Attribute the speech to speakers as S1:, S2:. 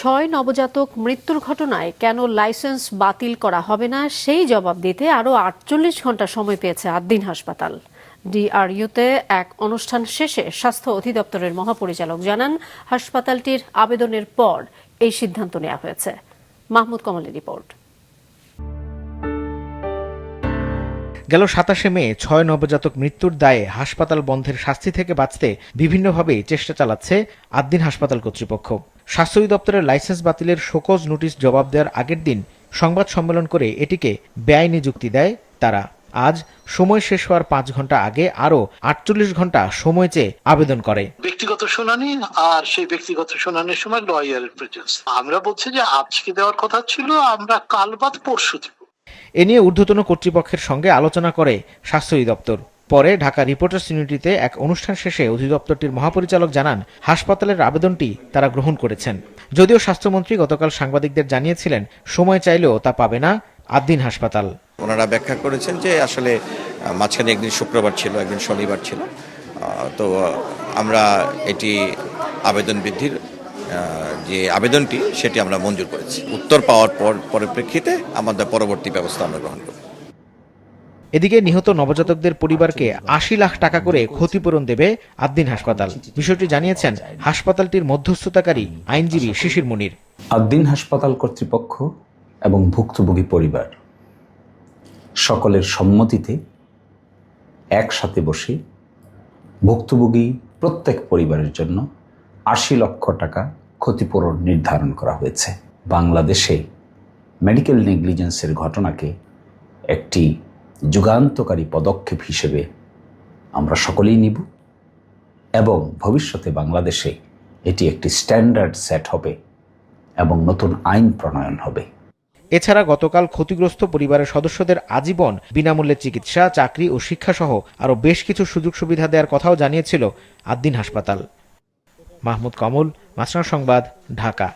S1: 6 নবজাতক মৃত্যুর ঘটনায় কেন লাইসেন্স বাতিল করা হবে না সেই জবাব দিতে আরও 48 ঘন্টা সময় পেয়েছে আদ্দিন হাসপাতাল। ডিআরইউতে এক অনুষ্ঠান শেষে স্বাস্থ্য অধিদপ্তরের মহাপরিচালক জানান, হাসপাতালটির আবেদনের পর এই সিদ্ধান্ত নেওয়া হয়েছে। মাহমুদ কমলের রিপোর্ট।
S2: গেল 27 মে 6 নবজাতক মৃত্যুর দায়ে হাসপাতাল বন্ধের শাস্তি থেকে বাঁচতে বিভিন্নভাবে চেষ্টা চালাচ্ছে আদ্দিন হাসপাতাল কর্তৃপক্ষ। স্বাস্থ্য অধিদপ্তরের লাইসেন্স বাতিলের শোকজ নোটিশ জবাব দেওয়ার আগের দিন সংবাদ সম্মেলন করে এটিকে বেআইনি যুক্তি দেয় তারা। আজ সময় শেষ হওয়ার 5 ঘন্টা আগে আরও 48 ঘন্টা সময় চেয়ে আবেদন করে।
S3: ব্যক্তিগত শুনানি, আর সেই ব্যক্তিগত শুনানির সময় লয়ারের প্রেজেন্স। আমরা বলছি যে আজকে দেওয়ার কথা ছিল, আমরা কাল বাদ পরশু দেব।
S2: এ নিয়ে ঊর্ধ্বতন কর্তৃপক্ষের সঙ্গে আলোচনা করে স্বাস্থ্য অধিদপ্তর। পরে ঢাকা রিপোর্টার্স ইউনিটিতে এক অনুষ্ঠান শেষে অধিদপ্তরটির মহাপরিচালক জানান, হাসপাতালের আবেদনটি তারা গ্রহণ করেছেন। যদিও স্বাস্থ্যমন্ত্রী গতকাল সাংবাদিকদের জানিয়েছিলেন, সময় চাইলেও তা পাবে না আদ্দিন হাসপাতাল।
S4: ওনারা ব্যাখ্যা করেছেন যে আসলে মাঝখানে একদিন শুক্রবার ছিল, একদিন শনিবার ছিল, তো আমরা এটি আবেদন বৃদ্ধির যে আবেদনটি সেটি আমরা মঞ্জুর করেছি। উত্তর পাওয়ার পরিপ্রেক্ষিতে আমাদের পরবর্তী ব্যবস্থা আমরা গ্রহণ করব।
S2: এদিকে নিহত নবজাতকদের পরিবারকে 80 লাখ টাকা করে ক্ষতিপূরণ দেবে আদ্দিন হাসপাতাল। বিষয়টি জানিয়েছেন হাসপাতালটির মধ্যস্থতাকারী আইনজীবী শিশির মুনির।
S5: আদ্দিন হাসপাতাল কর্তৃপক্ষ এবং ভুক্তভোগী পরিবার সকলের সম্মতিতে একসাথে বসে ভুক্তভোগী প্রত্যেক পরিবারের জন্য 80 লক্ষ টাকা ক্ষতিপূরণ নির্ধারণ করা হয়েছে। বাংলাদেশে মেডিকেল নেগলিজেন্সের ঘটনাকে একটি যুগান্তকারী পদক্ষেপ হিসেবে আমরা সকলেই নিব এবং ভবিষ্যতে বাংলাদেশে এটি একটি স্ট্যান্ডার্ড সেট হবে এবং নতুন আইন প্রণয়ন হবে।
S2: এছাড়া গতকাল ক্ষতিগ্রস্ত পরিবারের সদস্যদের আজীবন বিনামূল্যে চিকিৎসা, চাকরি ও শিক্ষাসহ আরও বেশ কিছু সুযোগ সুবিধা দেওয়ার কথাও জানিয়েছিল আদ্দিন হাসপাতাল। মাহমুদ কমল, মাছরাঙা সংবাদ, ঢাকা।